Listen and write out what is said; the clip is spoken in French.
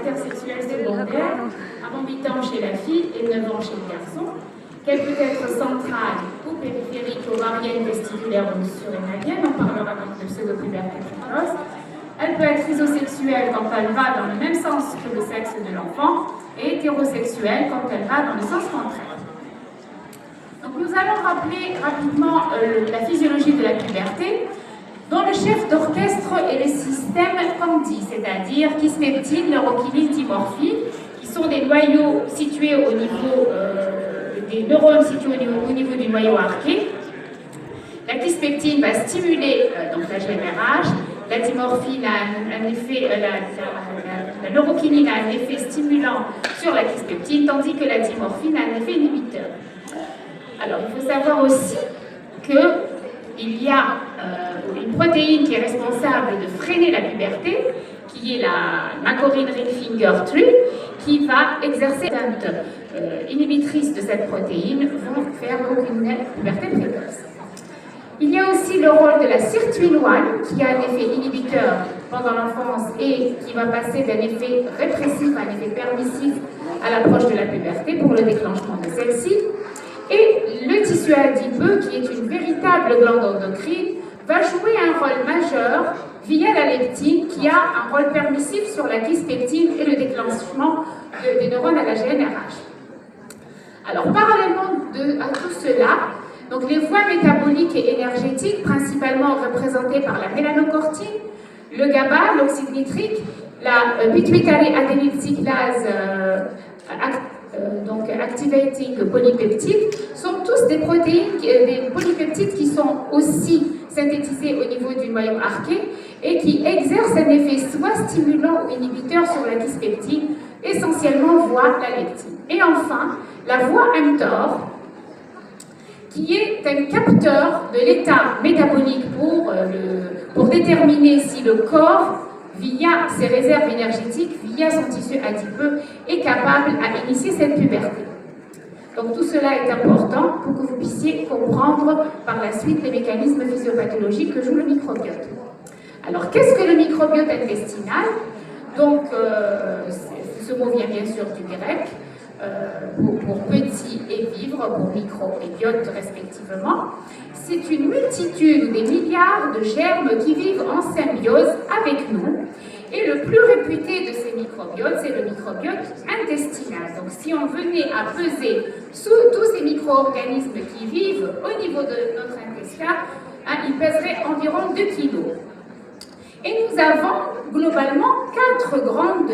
intersexuelle secondaire, avant 8 ans chez la fille et 9 ans chez le garçon, qu'elle peut être centrale ou périphérique, ovarienne, testiculaire ou surrénalienne, on parlera donc de pseudopuberté précoce. Elle peut être isosexuelle quand elle va dans le même sens que le sexe de l'enfant et hétérosexuelle quand elle va dans le sens contraire. Donc nous allons rappeler rapidement la physiologie de la puberté, dont le chef d'orchestre est le système Candie, c'est-à-dire kispeptine, neurokinin, dimorphine, qui sont des noyaux situés au niveau des neurones situés au niveau du noyau arqué. La kispeptine va stimuler donc la GnRH, la dimorphine a un effet, la neurokinine a un effet stimulant sur la kispeptine, tandis que la dimorphine a un effet inhibiteur. Alors il faut savoir aussi qu'il y a une protéine qui est responsable de freiner la puberté, qui est la macorine Ring-Finger-Tru, qui va exercer une inhibitrice de cette protéine, vont faire donc une puberté précoce. Il y a aussi le rôle de la sirtuine-1 qui a un effet inhibiteur pendant l'enfance et qui va passer d'un effet répressif à un effet permissif à l'approche de la puberté pour le déclenchement de celle-ci. Et le tissu adipeux, qui est une véritable glande endocrine, va jouer un rôle majeur via la leptine qui a un rôle permissif sur la kispeptine et le déclenchement des neurones à la GnRH. Alors, parallèlement à tout cela, donc les voies métaboliques et énergétiques, principalement représentées par la mélanocortine, le GABA, l'oxyde nitrique, la pituitary adenyl cyclase donc activating polypeptides, sont tous des protéines, des polypeptides qui sont aussi synthétisés au niveau du noyau arqué et qui exercent un effet soit stimulant ou inhibiteur sur la kispeptine, essentiellement voie la leptine. Et enfin, la voie mTOR, qui est un capteur de l'état métabolique pour déterminer si le corps, via ses réserves énergétiques, via son tissu adipeux, est capable à initier cette puberté. Donc tout cela est important pour que vous puissiez comprendre par la suite les mécanismes physiopathologiques que joue le microbiote. Alors qu'est-ce que le microbiote intestinal? Donc ce mot vient bien sûr du grec, pour petit et vivre, pour micro et biote respectivement. C'est une multitude, des milliards de germes qui vivent en symbiose avec nous. Et le plus réputé de ces microbiotes, c'est le microbiote intestinal. Donc si on venait à peser tous ces micro-organismes qui vivent au niveau de notre intestin, ils pèseraient environ 2 kg. Et nous avons globalement 4 grandes